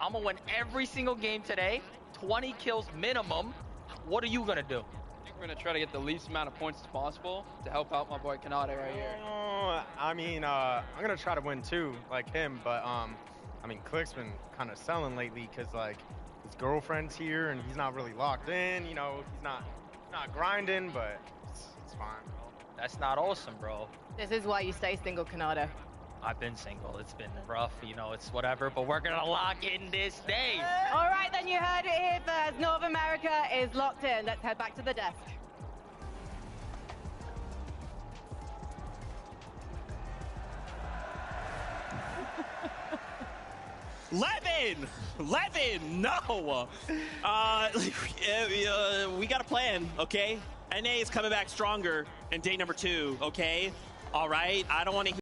I'm gonna win every single game today, 20 kills minimum. What are you gonna do? We're gonna try to get the least amount of points as possible to help out my boy Kanade right here. I mean, I'm gonna try to win too, like him. But I mean, Click's been kind of selling lately because like his girlfriend's here and he's not really locked in. You know, he's not grinding, but it's fine, bro. That's not awesome, bro. This is why you stay single, Kanado. I've been single. It's been rough, you know, it's whatever, but we're gonna lock in this day. All right, then you heard it here first. North America is locked in. Let's head back to the desk. Levin, no. We got a plan, okay? NA is coming back stronger in day number 2, okay? All right, I don't want to hear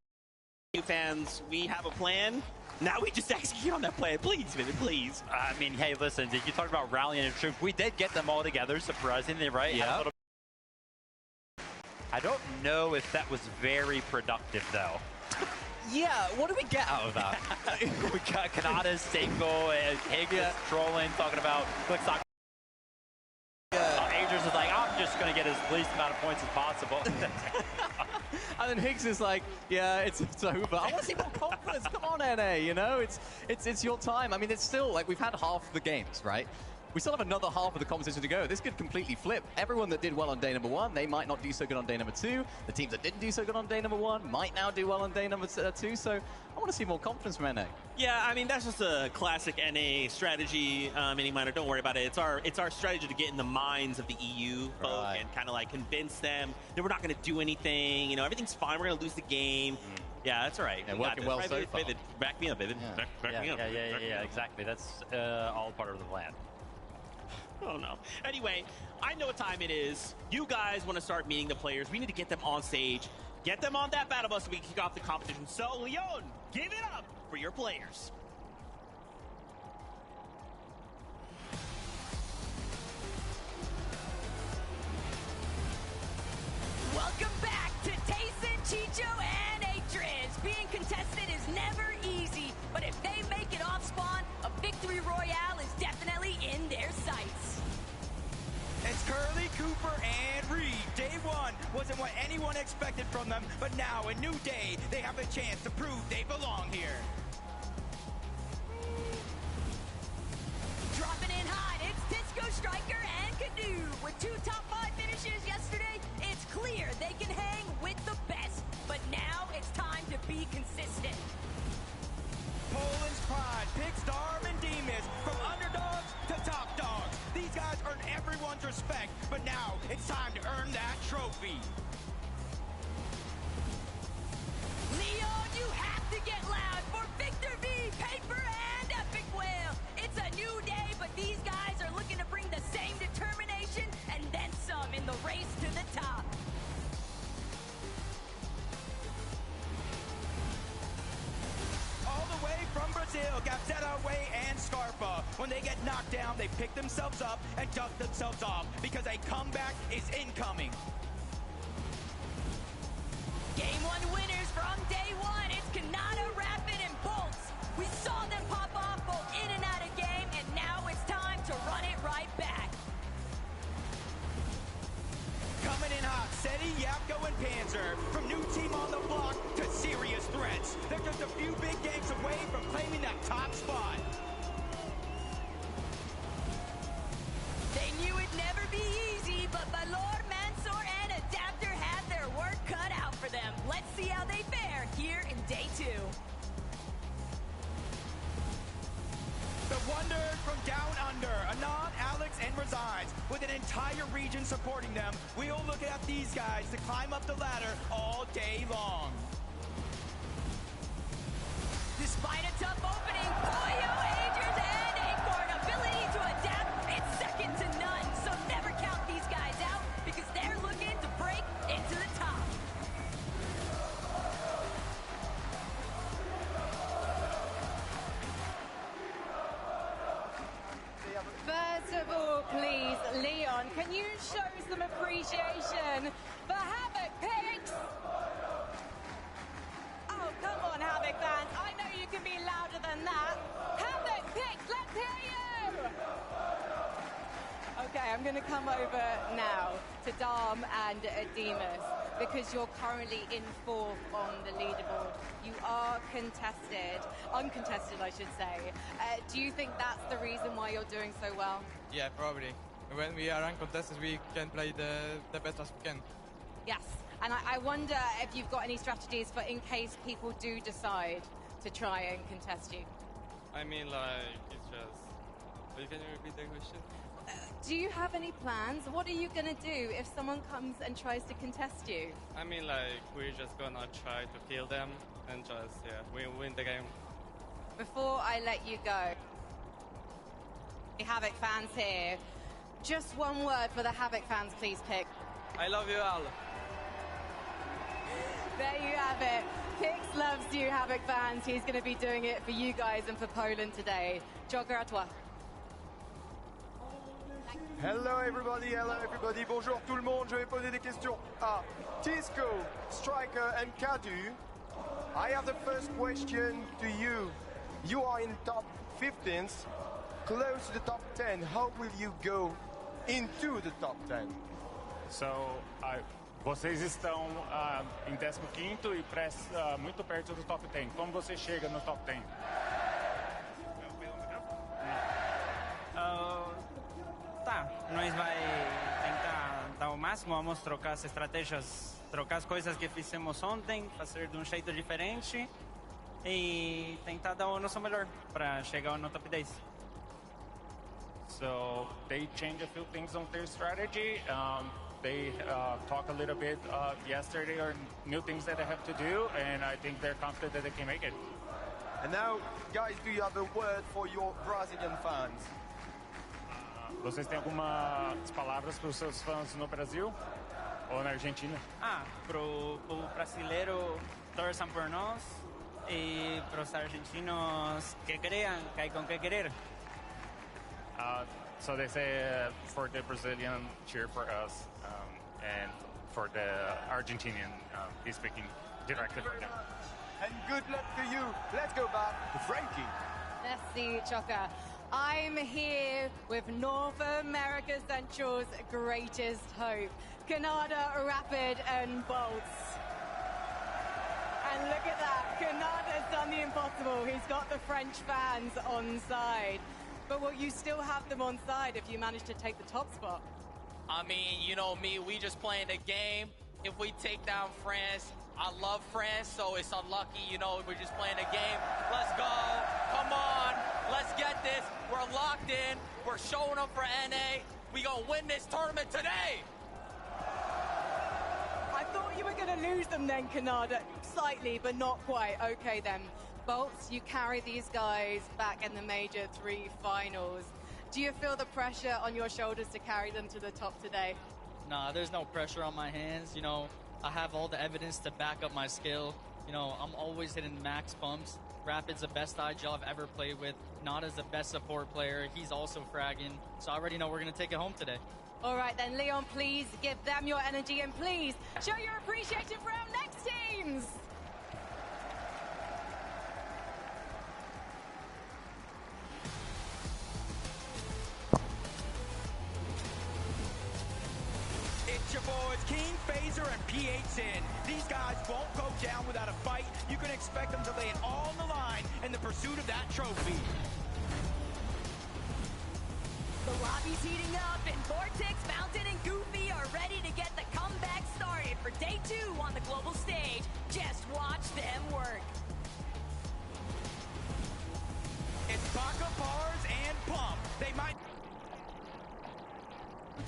you fans. We have a plan. Now we just execute on that plan. Please, Vinny, please. I mean, hey, listen, you talked about rallying the troops. We did get them all together, surprisingly, right? Yeah. I don't know if that was very productive, though. Yeah, what do we get out of that? We got Kanada's single and Higgins trolling, talking about Clickstock. Adrian's is like, I'm just going to get as least amount of points as possible. And then Higgs is like, yeah, it's over. I want to see more confidence. Come on, NA, you know? It's your time. I mean, it's still, like, we've had half the games, right? We still have another half of the competition to go. This could completely flip. Everyone that did well on day number 1, they might not do so good on day number 2. The teams that didn't do so good on day number 1 might now do well on day number 2. So I want to see more confidence from NA. Yeah, I mean, that's just a classic NA strategy, Mini Miner. Don't worry about it. It's our strategy to get in the minds of the EU folk and kind of like convince them that we're not going to do anything. You know, everything's fine. We're going to lose the game. Yeah, that's all right. Yeah, working well so far. Back me up, Vivid. Yeah. Back me up. Yeah, exactly. That's all part of the plan. Oh no. Anyway, I know what time it is. You guys want to start meeting the players. We need to get them on stage, get them on that battle bus so we can kick off the competition. So, Leon, give it up for your players. Welcome back to Tayson, Chicho, and Atriz. Being contested is never easy, but if they make it off spawn, a victory royale is definitely in their sights. It's Curly, Cooper, and Reed. Day 1 wasn't what anyone expected from them, but now a new day, they have a chance to prove they belong here. Dropping in hot, it's Tisco, Striker, and Canoe. With 2 top 5 finishes yesterday, it's clear they can hang with the best. But now it's time to be consistent. Poland's pride picks Darm and Demas from underdogs to top dogs. These guys earn everyone's respect, but now it's time to earn that trophy. Leon, you have to get loud for Victor V, Paper, and Epic Whale. It's a new day, but these guys are looking to bring the same determination and then some in the race to the top. All the way from Brazil, Gazetta, Way, and Scarpa. When they get knocked down, they pick themselves up and dust themselves off because a comeback is incoming. Game 1 winners from day 1. It's Kanata, Rapid, and Bolts. We saw them pop off both in and out of game, and now it's time to run it right back. Coming in hot, Seti, Yapko, and Panzer. From new team on the block to serious threats. They're just a few big games away from claiming that top spot. They knew it'd never be easy, but Valor, Mansour, and Adapter had their work cut out for them. Let's see how they fare here in day 2. The Wonders from Down Under, Anon, Alex, and Resigns. With an entire region supporting them, we'll look at these guys to climb up the ladder all day long. Despite a tough opening, Koyo, Adrian, and Acorn ability to adapt, it's second to none. So never count these guys out because they're looking to break into the top. First of all, please, Leon, can you show some appreciation for Havoc Picks? Oh, come on, Havoc fans. I know you can be louder than that. Havoc Picks, let's I'm going to come over now to Dom and Demas because you're currently in fourth on the leaderboard. You are uncontested, I should say. Do you think that's the reason why you're doing so well? Yeah, probably. When we are uncontested, we can play the best as we can. Yes, and I wonder if you've got any strategies for in case people do decide to try and contest you. I mean, like, it's just... Can you repeat the question? Do you have any plans? What are you going to do if someone comes and tries to contest you? I mean, like, we're just gonna try to kill them and just, yeah, win the game. Before I let you go, Havoc fans here, just one word for the Havoc fans, please pick. I love you all. There you have it. Pix loves you, Havoc fans. He's going to be doing it for you guys and for Poland today. Joker à toi. Hello everybody, bonjour tout le monde. Je vais poser des questions à Tisco, Striker and Kadu. I have the first question to you. You are in top 15th, close to the top 10. How will you go into the top 10? So, vocês estão em 15º e muito perto do top 10. Como você chega no top 10? Tá, nós vai tentar dar o máximo, vamos trocar as estratégias, trocar as coisas que fizemos ontem, fazer de um jeito diferente e tentar dar o nosso melhor para chegar no top 10. So, they change a few things on their strategy. They talked a little bit yesterday on new things that they have to do, and I think they're confident that they can make it. And now, guys, do you have a word for your Brazilian fans? Vocês têm algumas palavras para os seus fãs no Brasil ou na Argentina? Pro brasileiro torçam por nós e pros argentinos que crean que hay con qué querer. So they say for the Brazilian cheer for us, and for the Argentinian, he's speaking directly for them. And good luck to you. Let's go back to Frankie. Merci, Choka. I'm here with North America Central's greatest hope, Canada, Rapid and Bolts. And look at that, Canada's done the impossible. He's got the French fans on side. But will you still have them on side if you manage to take the top spot? I mean, you know me, we just playing the game. If we take down France, I love France, so it's unlucky, you know, we're just playing a game. Let's go, come on, let's get this. We're locked in, we're showing up for NA. We gonna win this tournament today. I thought you were gonna lose them then, Canada, slightly, but not quite. Okay then. Bolts, you carry these guys back in the Major 3 finals. Do you feel the pressure on your shoulders to carry them to the top today? Nah, there's no pressure on my hands. You know, I have all the evidence to back up my skill. You know, I'm always hitting max bumps. Rapid's the best IGL I've ever played with. Nada's the best support player. He's also fragging. So I already know we're going to take it home today. All right then, Leon, please give them your energy and please show your appreciation for our next teams. It's your boys, King, Phaser, and PHN. These guys won't go down without a fight. You can expect them to lay it all on the line in the pursuit of that trophy. The lobby's heating up, and Vortex, Mountain, and Goofy are ready to get the comeback started for day 2 on the global stage. Just watch them work. It's Baka, Bars, and Plum. They might...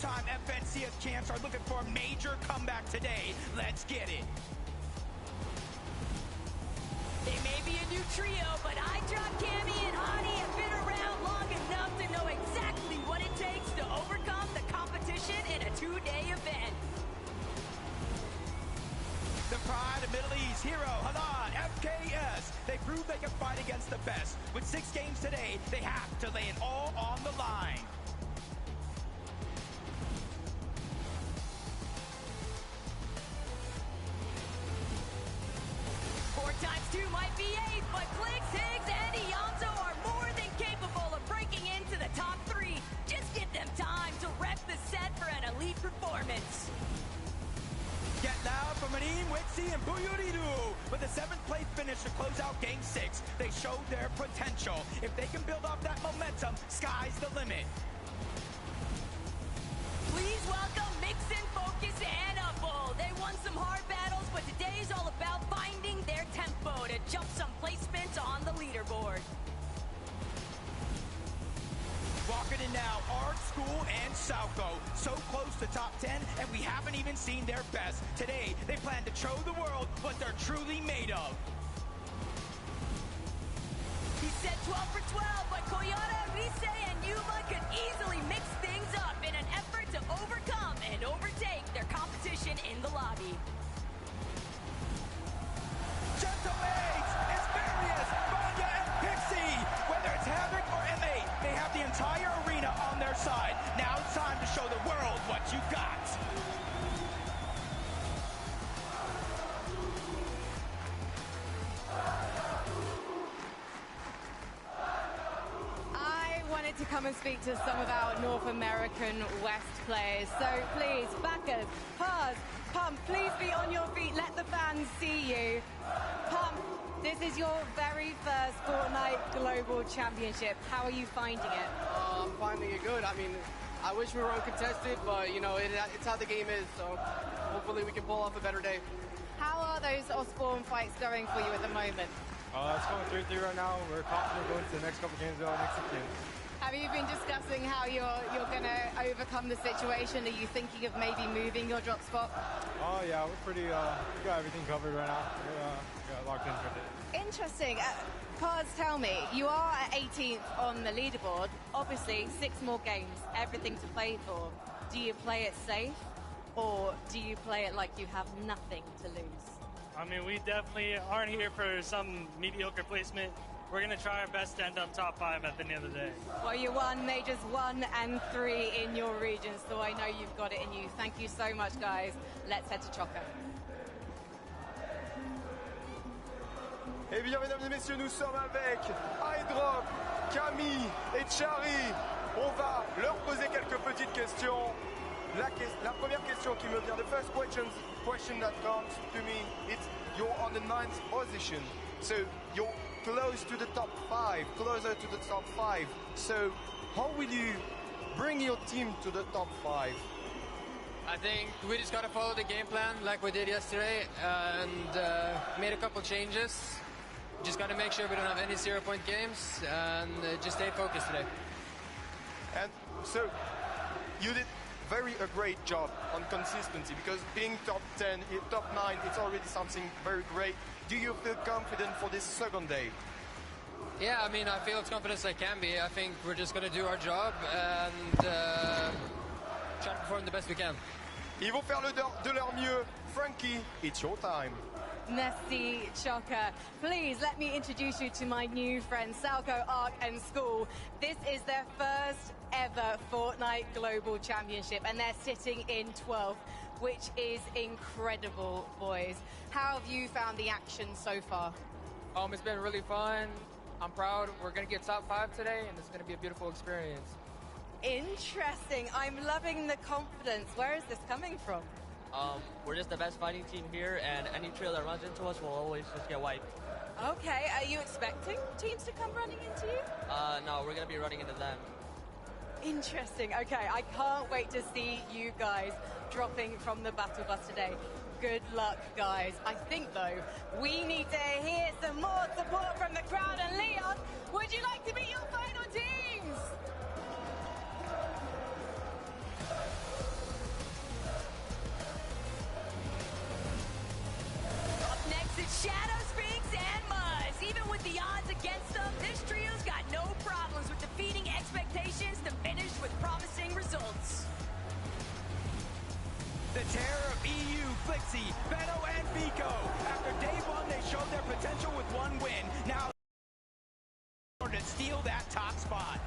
Time FNCS champs are looking for a major comeback today. Let's get it. They may be a new trio, but iDrop, Cammy, and Hottie have been around long enough to know exactly what it takes to overcome the competition in a 2-day event. The pride of Middle East, Hero, Halad, FKS. They prove they can fight against the best. With 6 games today, they have to lay it all on the line. 4 times 2 might be 8, but Clicks, Higgs, and Ianzo are more than capable of breaking into the top 3. Just give them time to rep the Buyuriru with a 7th place finish to close out Game 6. They showed their potential. If they can build off that momentum, sky's the limit. Please welcome Mixon, Focus, and Upbull. They won some hard battles, but today's all about finding their tempo to jump some placements on the leaderboard. Walking in now, Art School and Sauco. So close to top 10, and we haven't even seen their best. Today, they plan to show the world what they're truly made of. He said 12 for 12, but Koyata, Rise, and Yuma could easily mix things up in an effort to overcome and overtake their competition in the lobby. Gentle Age, Asterius, Vanya, and Pixie. Whether it's Havoc or M8, they have the entire arena on their side. Now it's time to show the world what you got. I wanted to come and speak to some of our North American West players. So please, backers, Paz, Pump, please be on your feet. Let the fans see you. Pump, this is your very first Fortnite Global Championship. How are you finding it? I'm finding it good. I mean, I wish we were uncontested, but, you know, it's how the game is, so hopefully we can pull off a better day. How are those Osborne fights going for you at the moment? It's going 3-3 right now. We're confident going to the next couple games, next 6 games. Have you been discussing how you're going to overcome the situation? Are you thinking of maybe moving your drop spot? Oh, yeah, we're pretty, we got everything covered right now. We're got locked in for it. Interesting. Paz, tell me, you are at 18th on the leaderboard. Obviously, 6 more games, everything to play for. Do you play it safe, or do you play it like you have nothing to lose? I mean, we definitely aren't here for some mediocre placement. We're going to try our best to end up top 5 at the end of the day. Well, you won majors 1 and 3 in your region, so I know you've got it in you. Thank you so much, guys. Let's head to Choco. Eh bien, mesdames et messieurs, nous sommes avec iDrop, Camille et Chari. On va leur poser quelques petites questions. La première question qui me vient, the first question that comes to me, it's you're on the 9th position. So you're close to the top 5, closer to the top 5. So how will you bring your team to the top 5? I think we just got to follow the game plan like we did yesterday and made a couple changes. Just got to make sure we don't have any 0-point games and just stay focused today. And so you did a great job on consistency, because being top 10, top 9, it's already something very great. Do you feel confident for this second day? Yeah, I mean, I feel as confident as I can be. I think we're just going to do our job and try to perform the best we can. Ils vont faire de leur mieux. Frankie, it's your time. Merci, Choco. Please let me introduce you to my new friends, Sauco, Arc, and School. This is their first ever Fortnite Global Championship, and they're sitting in 12th, which is incredible, boys. How have you found the action so far? It's been really fun. I'm proud. We're going to get top 5 today, and it's going to be a beautiful experience. Interesting. I'm loving the confidence. Where is this coming from? We're just the best fighting team here, and any trail that runs into us will always just get wiped. Okay, are you expecting teams to come running into you? No, we're going to be running into them. Interesting. Okay, I can't wait to see you guys dropping from the battle bus today. Good luck, guys. I think, though, we need to hear some more support from the crowd. And Leon, would you like to meet your final teams? Up next, it's Shadow, Sphinx, and Muzz. Even with the odds against them, this trio's got no problems with defeating expectations to finish with promising results. The terror of EU, Flixie, Benno, and Vico. After day 1, they showed their potential with 1 win. Now, to steal that top spot.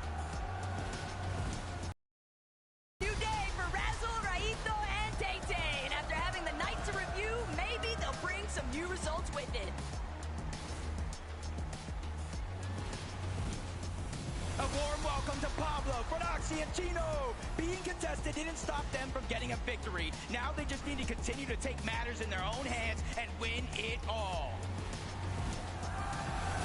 New day for Razzle, Raito, and Tay-Tay. And after having the night to review, maybe they'll bring some new results with it. A warm welcome to Pablo, Fronoxy and Chino. Being contested didn't stop them from getting a victory. Now they just need to continue to take matters in their own hands and win it all.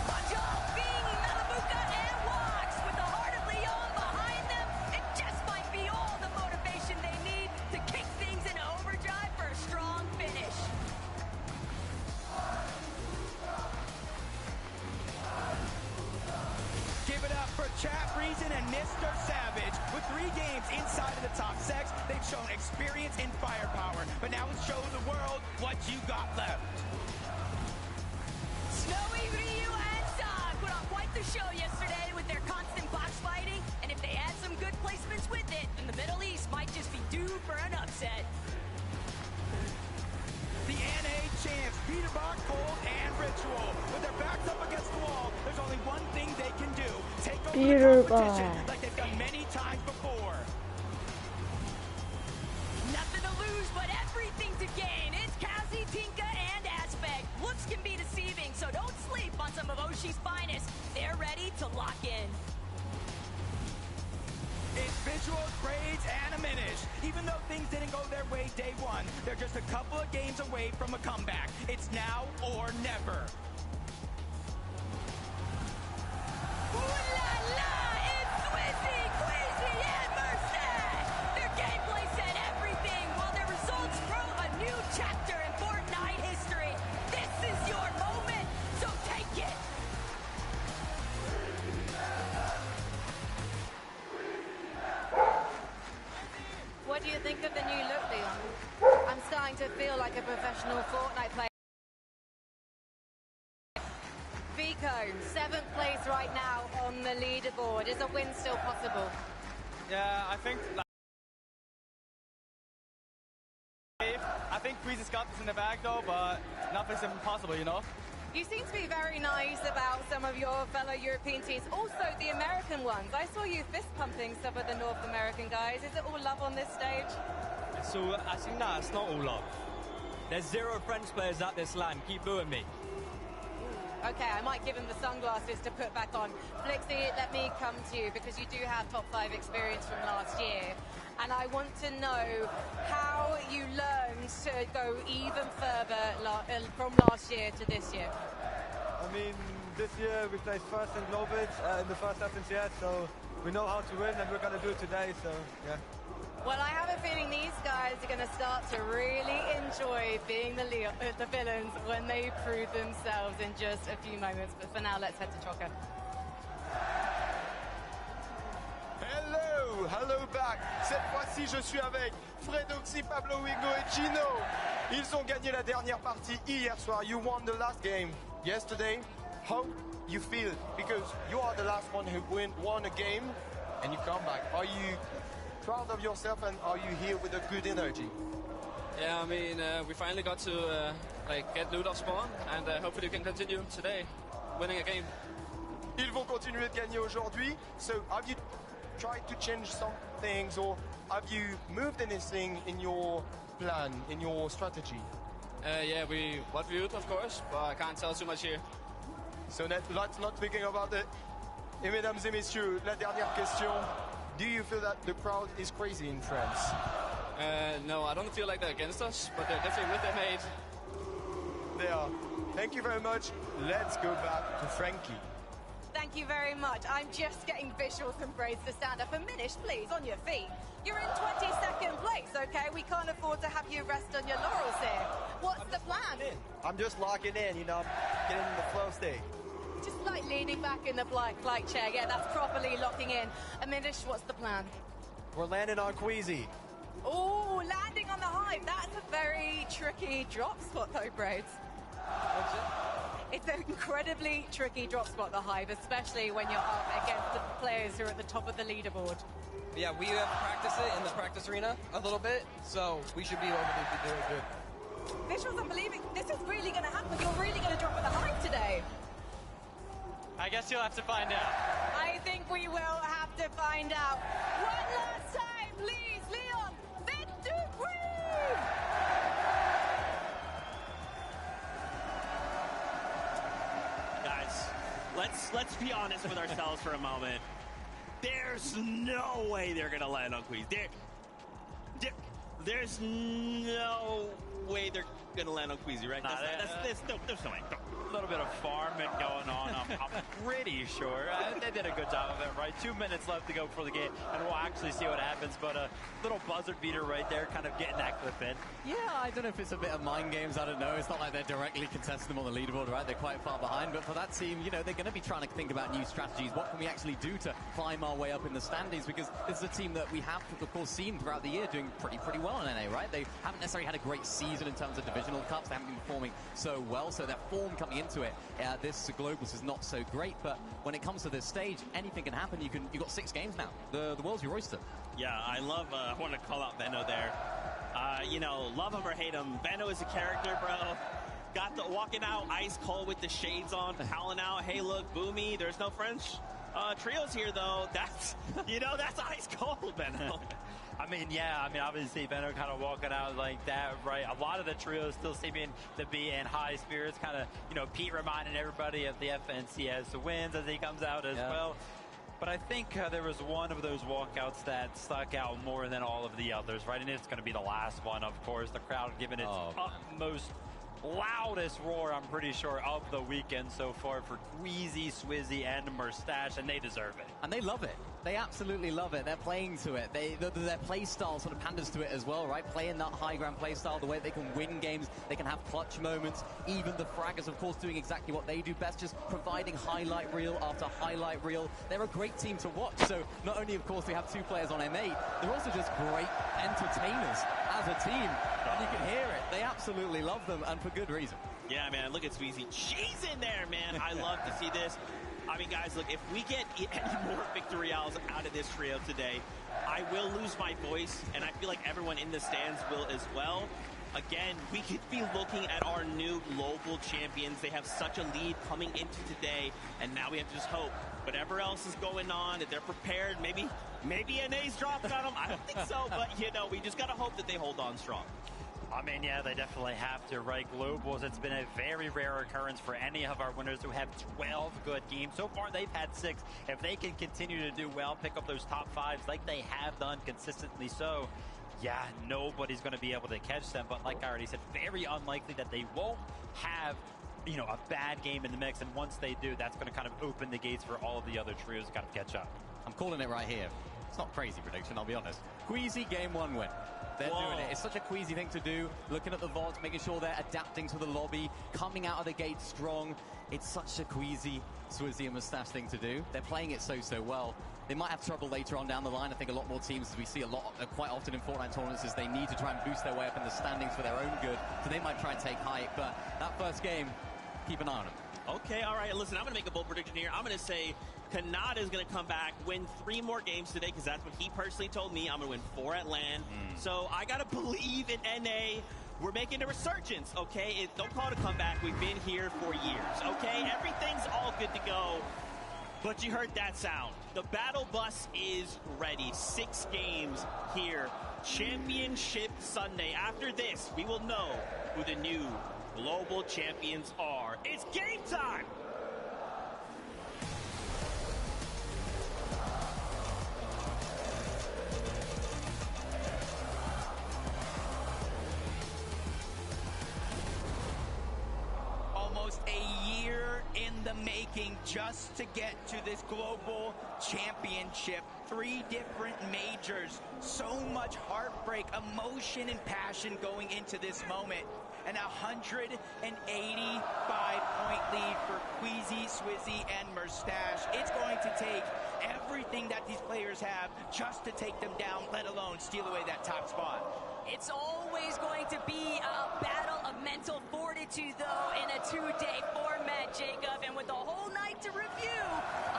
Banjal, Bing, Malamuka, and Wax with the heart of Leon behind them. It just might be all the motivation they need to kick things into overdrive for a strong finish. Give it up for Chad Reason and Mr. Savage. With 3 games inside of the top 6, they've shown experience and firepower. But now it's show the world what you got left. Snowy, Ryu, and Zog put on quite the show yesterday with their constant box fighting. And if they add some good placements with it, then the Middle East might just be due for an upset. The NA champs, Peter Bach, Cold, and Ritual. With their backs up against the wall, there's only one thing they can do. Take over the competition like they've done many times before. Nothing to lose, but everything to gain. It's Kazi, Tinka, and Aspect. Looks can be deceiving, so don't sleep on some of Oshi's finest. They're ready to lock in. It's Visual, Grades, and a Minish. Even though things didn't go their way day 1, they're just a couple of games away from a comeback. It's now or never. Ooh la la! It's Swizzy, Queasy, and Merced! Their gameplay said everything, while their results wrote a new chapter in Fortnite history. This is your moment, so take it! What do you think of the new look, Leon? I'm starting to feel like a professional Fortnite player. Vico, 7th place right now on the leaderboard. Is a win still possible? Yeah, I think Queasy's got this in the bag though, but nothing's impossible, you know? You seem to be very nice about some of your fellow European teams, also the American ones. I saw you fist pumping some of the North American guys. Is it all love on this stage? So I think that's not all love. There's 0 French players at this LAN. Keep booing me. Okay, I might give him the sunglasses to put back on. Flixie, let me come to you because you do have top 5 experience from last year. And I want to know how you learned to go even further from last year to this year. I mean, this year we placed first in Global in the first FNCS, so we know how to win and we're going to do it today, so yeah. Well, I have a feeling these guys are going to start to really enjoy being the villains when they prove themselves in just a few moments. But for now, let's head to Choco. Hello back. Cette fois-ci, je suis avec Fredoxy, Pablo Wigo et Chino. Ils ont gagné la dernière partie hier soir. You won the last game yesterday. How you feel? Because you are the last one who won a game and you come back. Are you proud of yourself and are you here with a good energy? Yeah, I mean, we finally got to get loot off spawn and hopefully we can continue today winning a game. Ils vont continuer de gagner aujourd'hui. So have you tried to change some things or have you moved anything in your plan, in your strategy? Yeah, we viewed, of course, but I can't tell too much here. So let's not speaking about it. Et mesdames et messieurs, la dernière question. Do you feel that the crowd is crazy in France? No, I don't feel like they're against us, but they're definitely with their mate. They are. Thank you very much. Let's go back to Frankie. Thank you very much. I'm just getting visuals and Grades to stand up. And Minish, please, on your feet. You're in 22nd place, okay? We can't afford to have you rest on your laurels here. What's the plan? I'm just locking in, you know, getting in the flow state. Just like leaning back in the flight chair. Yeah, that's properly locking in. And Minish, what's the plan? We're landing on Queasy. Oh, landing on the Hive. That's a very tricky drop spot, though, Grades. It's an incredibly tricky drop spot, the Hive, especially when you're up against the players who are at the top of the leaderboard. Yeah, we have practiced it in the practice arena a little bit, so we should be able to do it good. Visuals, I'm believing this is really going to happen. You're really going to drop at the Hive today. I guess you'll have to find out. I think we will have to find out. One last time, please, Leon, victory! Guys, let's be honest with ourselves for a moment. There's no way they're gonna land on Queasy. There's no way they're gonna land on Queasy, right? There's no way. A little bit of farming going on. I'm pretty sure they did a good job of it, right? 2 minutes left to go for the game, and we'll actually see what happens. But a little buzzer beater right there, kind of getting that clip in. Yeah, I don't know if it's a bit of mind games. I don't know. It's not like they're directly contesting them on the leaderboard, right? They're quite far behind. But for that team, you know, they're going to be trying to think about new strategies. What can we actually do to climb our way up in the standings? Because this is a team that we have, of course, seen throughout the year doing pretty well in NA, right? They haven't necessarily had a great season in terms of divisional cups. They haven't been performing so well. So their form coming into it, this Globals is not so great. But when it comes to this stage, anything can happen. You've got 6 games now. The world's your oyster. Yeah, I love. I want to call out Veno there. You know, love him or hate him, Veno is a character, bro. Got the walking out ice cold with the shades on, howling out. Hey, look, Boomy. There's no French trios here though. That's that's ice cold, Veno. I mean, obviously, Veno kind of walking out like that, right? A lot of the trios still seeming to be in high spirits, kind of, Pete reminding everybody of the FNCS wins as he comes out as well. But I think there was one of those walkouts that stuck out more than all of the others, right? And it's going to be the last one, of course. The crowd giving its utmost, loudest roar, I'm pretty sure, of the weekend so far for Queasy, Swizzy, and Mustache, and they deserve it. And they love it. They absolutely love it. They're playing to it. Their play style sort of panders to it as well, right? Playing that high ground play style, the way they can win games, they can have clutch moments. Even the Fraggers, of course, doing exactly what they do best, just providing highlight reel after highlight reel. They're a great team to watch. So not only, of course, we have 2 players on M8, they're also just great entertainers as a team. And you can hear it. They absolutely love them, and for good reason. Yeah, man, look at Sweezy. She's in there, man. I love to see this. I mean, guys, look, if we get any more victorials out of this trio today, I will lose my voice, and I feel like everyone in the stands will as well. Again, we could be looking at our new global champions. They have such a lead coming into today, and now we have to just hope whatever else is going on, that they're prepared. Maybe an ace dropped on them. I don't think so, but, we just got to hope that they hold on strong. I mean, yeah, they definitely have to, right? Globals, it's been a very rare occurrence for any of our winners who have 12 good games. So far, they've had 6. If they can continue to do well, pick up those top 5s like they have done consistently so, yeah, nobody's going to be able to catch them. But like I already said, very unlikely that they won't have, a bad game in the mix. And once they do, that's going to kind of open the gates for all of the other trios to kind of catch up. I'm calling it right here. It's not a crazy prediction, I'll be honest. Queasy game 1 win. They're doing it. It's such a Queasy thing to do. Looking at the VODs, making sure they're adapting to the lobby, coming out of the gate strong. It's such a Queasy, Swizzy, and Mustache thing to do. They're playing it so well. They might have trouble later on down the line. I think a lot more teams, as we see quite often in Fortnite tournaments, is they need to try and boost their way up in the standings for their own good. So they might try and take height. But that first game, keep an eye on them. Okay, all right. Listen, I'm going to make a bold prediction here. I'm going to say Kanata is going to come back, win 3 more games today, because that's what he personally told me. I'm going to win 4 at LAN. So I got to believe in NA. We're making a resurgence, okay? Don't call it a comeback. We've been here for years, okay? Everything's all good to go. But you heard that sound. The battle bus is ready. 6 games here. Championship Sunday. After this, we will know who the new global champions are. It's game time! Almost a year in the making just to get to this global championship. 3 different majors. So much heartbreak, emotion, and passion going into this moment. And a 185-point lead for Queasy, Swizzy, and Mustache. It's going to take everything that these players have just to take them down, let alone steal away that top spot. It's always going to be a battle of mental fortitude, though, in a 2-day format, Jacob. And with a whole night to review,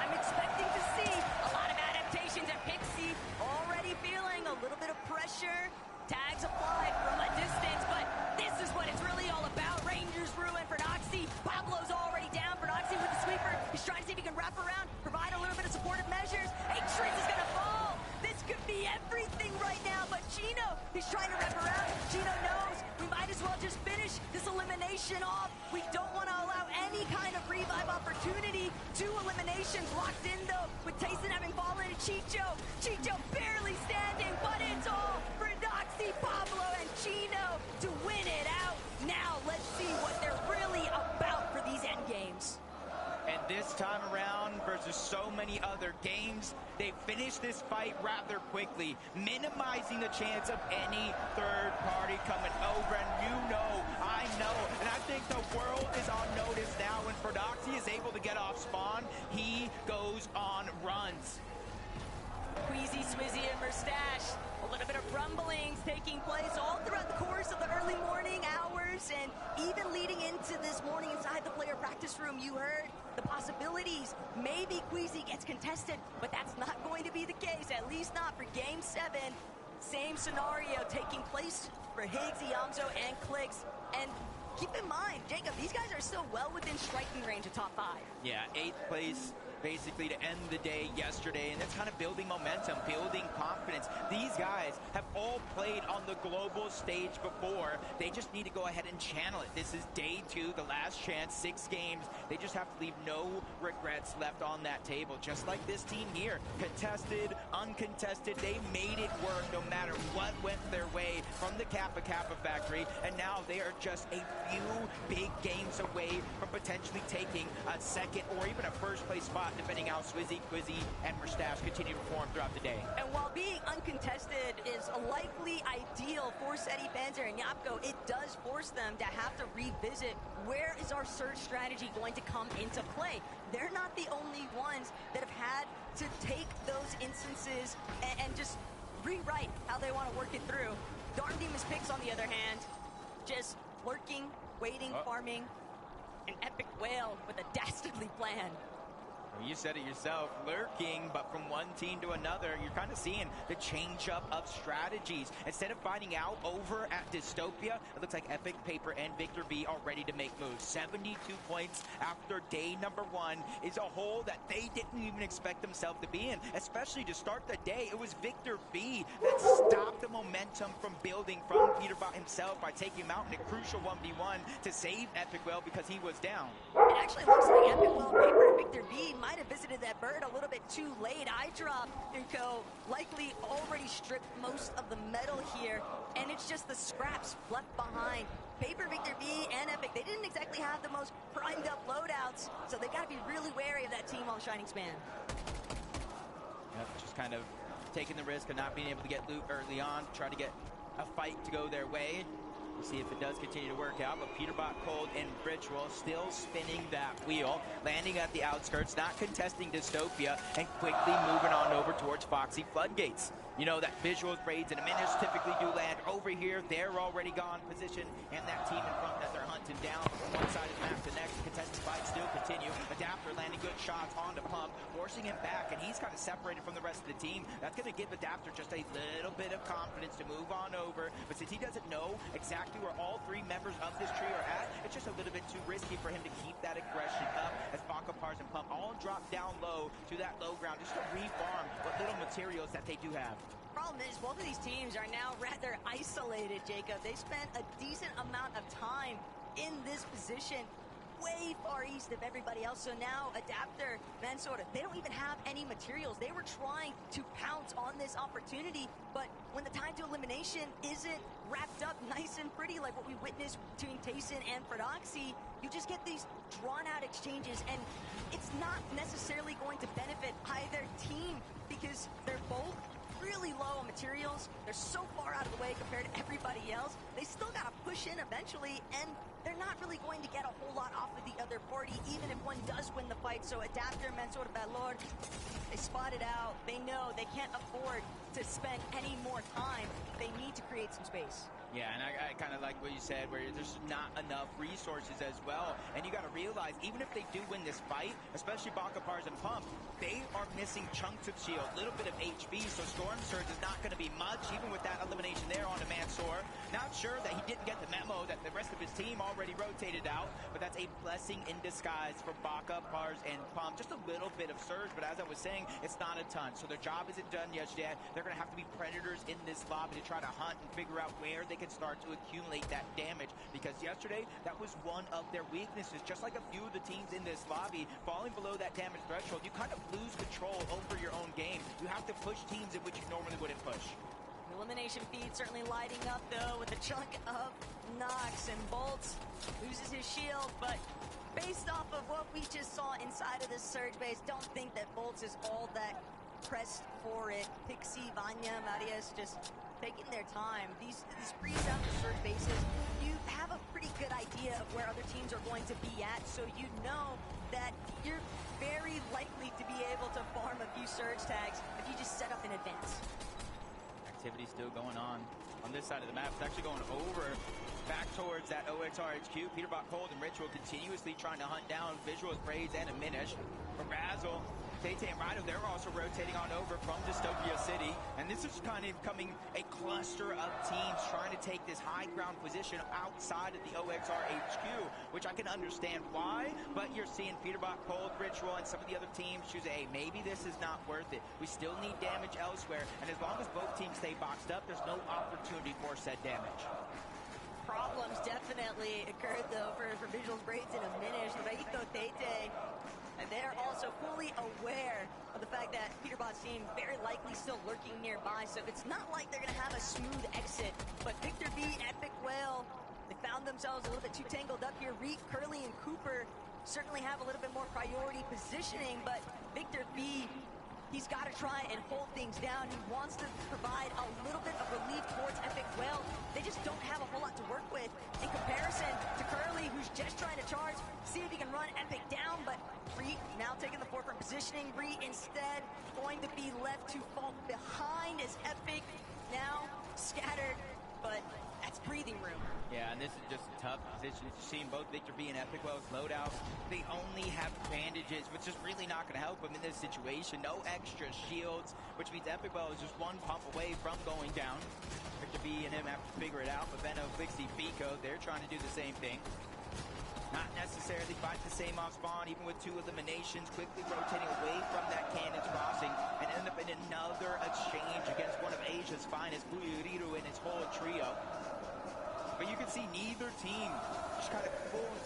I'm expecting to see a lot of adaptations. And Pixie already feeling a little bit of pressure. Tags applied from a distance, but this is what it's really all about. Rangers ruin for Noxy. Pablo's already down for Noxy with the sweeper. He's trying to see if he can wrap around, provide a little bit of supportive measures. Atrix is going to fall. This could be everything right now, but Gino, he's trying to wrap around. Gino knows we might as well just finish this elimination off. We don't want to allow any kind of revive opportunity. 2 eliminations locked in, though, with Tayson having fallen to Chicho. Chicho barely standing, but it's all for Doxy, Pablo, and Chino to win it out. Now, let's see what they're really about for these end games. And this time around, versus so many other games, they finished this fight rather quickly, minimizing the chance of any third party coming over. And you know, I know, and I think the world is on notice now. When Prodoxy is able to get off spawn, he goes on runs. Queasy, Swizzy, and Mustache. A little bit of rumblings taking place all throughout the course of the early morning hours, and even leading into this morning inside the player practice room. You heard the possibilities. Maybe Queasy gets contested, but that's not going to be the case, at least not for Game 7. Same scenario taking place for Higgs, Iamzo, and Clix. And keep in mind, Jacob, these guys are still well within striking range of top 5. Yeah, 8th place basically to end the day yesterday, and it's kind of building momentum, building confidence. These guys have all played on the global stage before. They just need to go ahead and channel it. This is day 2, the last chance, 6 games. They just have to leave no regrets left on that table, just like this team here. Contested, uncontested, they made it work no matter what went their way from the Kappa factory, and now they are just a few big games away from potentially taking a second or even a first place spot, depending how Swizzy, Quizzy, and Mustache continue to perform throughout the day. And while being uncontested is likely ideal for Seti, Panzer, and Yapko, it does force them to have to revisit where is our surge strategy going to come into play. They're not the only ones that have had to take those instances and just rewrite how they want to work it through. Dark Demon's Picks, on the other hand, just lurking, waiting, farming, an epic whale with a dastardly plan. You said it yourself, lurking, but from one team to another, you're kind of seeing the change-up of strategies. Instead of finding out over at Dystopia, it looks like Epic, Paper, and Victor V are ready to make moves. 72 points after day number 1 is a hole that they didn't even expect themselves to be in, especially to start the day. It was Victor V that stopped the momentum from building from Peterbot himself by taking him out in a crucial 1v1 to save Epic Well because he was down. It actually looks like Epic Well, Paper, and Victor V might have visited that bird a little bit too late. Eye drop, Inko likely already stripped most of the metal here, and it's just the scraps left behind. Paper, Victor V, and Epic, they didn't exactly have the most primed up loadouts, so they got to be really wary of that team on Shining Span. Yep, just kind of taking the risk of not being able to get loot early on, try to get a fight to go their way. We'll see if it does continue to work out, but Peterbot, Cold, and Ritual still spinning that wheel, landing at the outskirts, not contesting Dystopia, and quickly moving on over towards Foxy Floodgates. You know that Visuals, Raids, and Minish typically do land over here. They're already gone position, and that team in front that they're hunting down from one side of the map to the next. Contested fights still continue. Adapter landing good shots on the pump, forcing him back, and he's kind of separated from the rest of the team. That's going to give Adapter just a little bit of confidence to move on over, but since he doesn't know exactly where all 3 members of this tree are at, it's just a little bit too risky for him to keep that aggression up as Baka, Pars, and Pump all drop down low to that low ground just to refarm what little materials that they do have. Problem is, both of these teams are now rather isolated, Jacob. They spent a decent amount of time in this position, way far east of everybody else. So now Adapter, Mansoda, they don't even have any materials. They were trying to pounce on this opportunity, but when the time to elimination isn't wrapped up nice and pretty like what we witnessed between Tayson and Prodoxy, you just get these drawn-out exchanges, and it's not necessarily going to benefit either team because they're both really low on materials. They're so far out of the way compared to everybody else. They still got to push in eventually, and they're not really going to get a whole lot off of the other party, even if one does win the fight. So Adapter, Mansoda, Balord, they spot it out. They know they can't afford to spend any more time. They need to create some space. Yeah, and I kind of like what you said, where there's not enough resources as well. And you got to realize, even if they do win this fight, especially Baka, Pars, and Pump, they are missing chunks of shield, a little bit of HP, so Storm Surge is not going to be much, even with that elimination there on the Mansoor. Not sure that he didn't get the memo that the rest of his team already rotated out, but that's a blessing in disguise for Baka, Pars, and Pump. Just a little bit of Surge, but as I was saying, it's not a ton. So their job isn't done yet. They're going to have to be predators in this lobby to try to hunt and figure out where they can can start to accumulate that damage. Because yesterday, that was one of their weaknesses. Just like a few of the teams in this lobby, falling below that damage threshold, you kind of lose control over your own game. You have to push teams in which you normally wouldn't push. The elimination feed certainly lighting up, though, with a chunk of Nox, and Boltz loses his shield, but based off of what we just saw inside of this Surge base, don't think that Boltz is all that pressed for it. Pixie, Vanya, Marius just taking their time. These freeze out the Surge bases, you have a pretty good idea of where other teams are going to be at, so you know that you're very likely to be able to farm a few Surge tags if you just set up in advance. Activity still going on this side of the map. It's actually going over back towards that OXR HQ. Peterbot, Cold, and Ritual continuously trying to hunt down Visuals, Braids, and Aminish. For Razzle, Tay-Tay, and Rhino, they're also rotating on over from Dystopia City. And this is kind of becoming a cluster of teams trying to take this high ground position outside of the OXR HQ, which I can understand why, but you're seeing Peterbot, Cold, Ritual, and some of the other teams choose, hey, maybe this is not worth it. We still need damage elsewhere, and as long as both teams stay boxed up, there's no opportunity for said damage. Problems definitely occurred, though, for Visuals, Braids, and Aminish. Reito, Tay-Tay, and they're also fully aware of the fact that Peterbot's team very likely still lurking nearby, so it's not like they're going to have a smooth exit. But Victor V, Epic Whale, they found themselves a little bit too tangled up here. Reek, Curly, and Cooper certainly have a little bit more priority positioning, but Victor V, he's got to try and hold things down. He wants to provide a little bit of relief towards Epic Whale. They just don't have a whole lot to work with in comparison to Curly, who's just trying to charge, see if he can run Epic down, but Bree now taking the forefront positioning. Bree instead going to be left to fall behind as Epic now scattered, but that's breathing room. Yeah, and this is just a tough position. You've seen both Victor V and Epic Well's loadouts. They only have bandages, which is really not going to help them in this situation. No extra shields, which means Epic Well is just one pump away from going down. Victor V and him have to figure it out, but Benno, Flixie, Vico, they're trying to do the same thing. Not necessarily fight the same off spawn, even with 2 eliminations, quickly rotating away from that Cannon's Crossing and end up in another exchange against one of Asia's finest, Buyuriru and his whole trio. But you can see neither team just kind of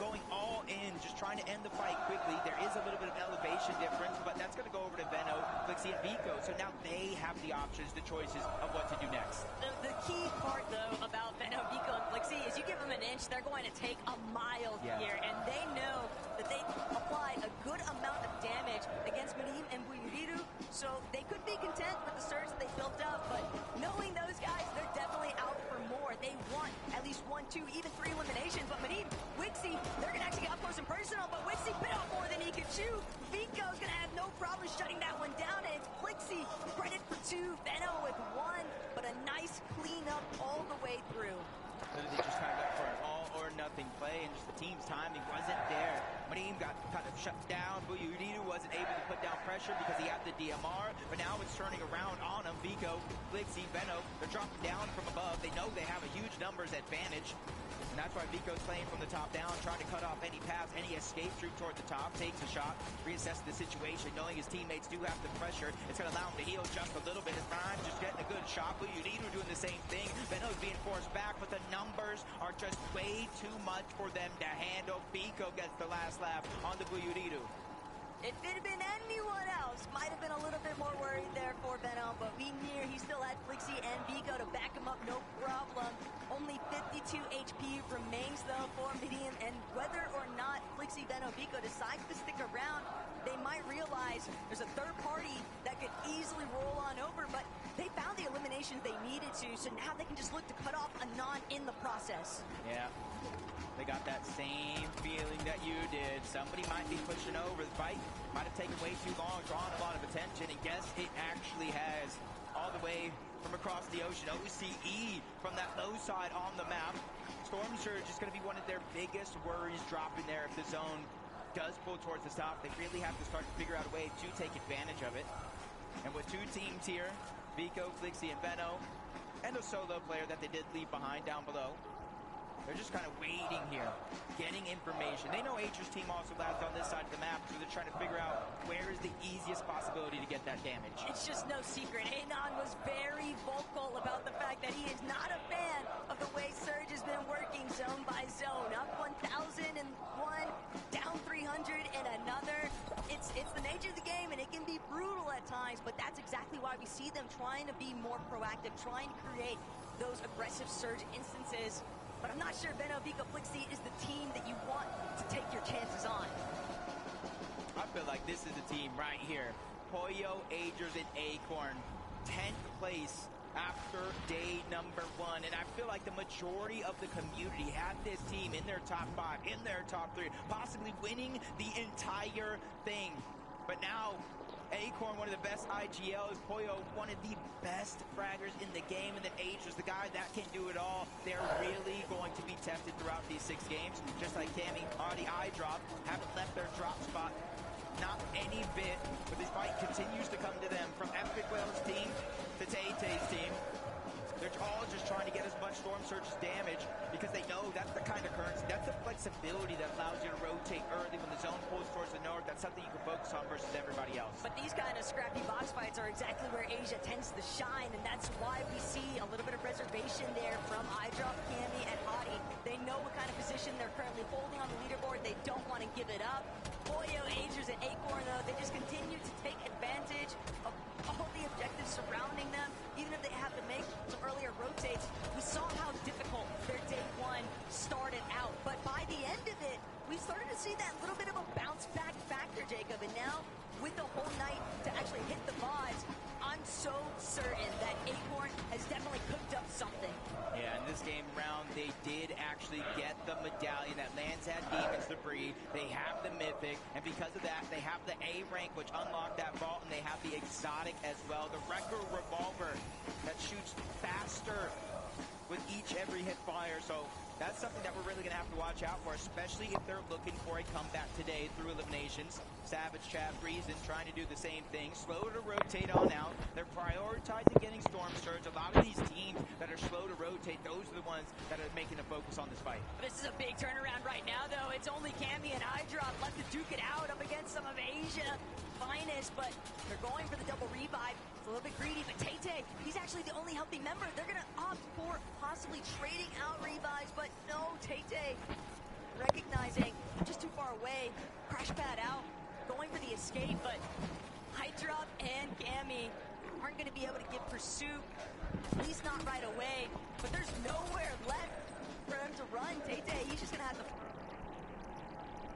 going all in, just trying to end the fight quickly. There is a little bit of elevation difference, but that's going to go over to Benno, Flixie, and Vico. So now they have the options, the choices of what to do next. The key part, though, about Benno, Vico, and Flixie is you give them an inch, they're going to take a mile here. And they know that they apply a good amount of damage against Marim and Buyuriru. So they could be content with the surge that they built up, but knowing those guys, they're definitely out for more. They want at least 1, 2, even 3 eliminations. But Marim, Wixie, they're going to actually get up close and personal, but Wixie bit off more than he could chew. Vico's going to have no problem shutting that one down, and it's Flixie credit for 2, Benno with 1, but a nice cleanup all the way through. So they just kind of went for an all-or-nothing play, and just the team's timing wasn't there. Marim got kind of shut down. Buyuriru wasn't able to put down pressure because he had the DMR, but now it's turning around on him. Vico, Flixie, Benno, they're dropping down from above. They know they have a huge numbers advantage. And that's why Vico's playing from the top down, trying to cut off any paths, any escape route toward the top, takes a shot, reassesses the situation, knowing his teammates do have the pressure. It's going to allow him to heal just a little bit. His Rhyme just getting a good shot. Buyuriru doing the same thing. Benno's being forced back, but the numbers are just way too much for them to handle. Vico gets the last laugh on the Buyuriru. If it had been anyone else, might have been a little bit more worried there for Benno, but he still had Flixie and Vico to back him up, no problem. Only 52 HP remains, though, for Midian, and whether or not Flixie, Benno, Vico decides to stick around, they might realize there's a third party that could easily roll on over, but they found the eliminations they needed to, so now they can just look to cut off Anon in the process. Yeah. They got that same feeling that you did. Somebody might be pushing over. The fight might have taken way too long, drawn a lot of attention, and guess it actually has. All the way from across the ocean, OCE from that low side on the map. Storm Surge is going to be one of their biggest worries dropping there if the zone does pull towards the top. They really have to start to figure out a way to take advantage of it. And with 2 teams here, Vico, Flixie, and Benno, and a solo player that they did leave behind down below, they're just kind of waiting here, getting information. They know Ager's team also lands on this side of the map, so they're trying to figure out where is the easiest possibility to get that damage. It's just no secret. Anon was very, vocal about the fact that he is not a fan of the way Surge has been working zone by zone. Up 1,000 and one, down 300 and another. It's the nature of the game, and it can be brutal at times, but that's exactly why we see them trying to be more proactive, trying to create those aggressive Surge instances. But I'm not sure Benfica Blixie is the team that you want to take your chances on. I feel like this is the team right here. Pollo, Agers, and Acorn. 10th place after day number 1. And I feel like the majority of the community had this team in their top 5, in their top 3, possibly winning the entire thing. But now, Acorn, one of the best IGLs, Pollo, one of the best fraggers in the game, and then Agers, the guy that can do it all. They're really going to be tested throughout these 6 games, just like Cammy, already eye drop, haven't left their drop spot. Not any bit, but this fight continues to come to them. From Epic Whale's team to Tay-Tay's team, they're all just trying to get as much Storm Surge's damage because they know that's the kind of currency, that's the flexibility that allows you to rotate early when the zone pulls towards the north. That's something you can focus on versus everybody else. But these kind of scrappy box fights are exactly where Asia tends to shine, and that's why we see a little bit of reservation there from iDrop, Cammy, and Hottie. They know what kind of position they're currently holding on the leaderboard. They don't want to give it up. Pollo, Agers, and Acorn, though, they just continue to take advantage of all the objectives surrounding them, even if they have to make some earlier rotates. We saw how difficult their day 1 started out, but by the end of it, we started to see that little bit of a bounce back factor, Jacob, and now with the whole night to actually hit the VODs, I'm so certain that Acorn has definitely cooked up something. Yeah, in this game round, they did actually get the medallion that lands at Demon's Debris. They have the Mythic, and because of that, they have the A rank, which unlocked that vault, and they have the exotic as well. The Wrecker Revolver that shoots faster with every hit fire. So that's something that we're really going to have to watch out for, especially if they're looking for a comeback today through eliminations. Savage, Chad, Reason trying to do the same thing. Slow to rotate on out. They're prioritizing getting Storm Surge. A lot of these teams that are slow to rotate, those are the ones that are making a focus on this fight. This is a big turnaround right now, though. It's only Cammy and iDrop left to duke it out up against some of Asia finest, but they're going for the double revive. It's a little bit greedy, but Tay-Tay, he's actually the only healthy member. They're going to opt for possibly trading out revives, but no, Tay-Tay recognizing just too far away. Crash pad out, going for the escape, but iDrop and Cammy aren't going to be able to give pursuit, at least not right away, but there's nowhere left for him to run. Tay-Tay, he's just going to have to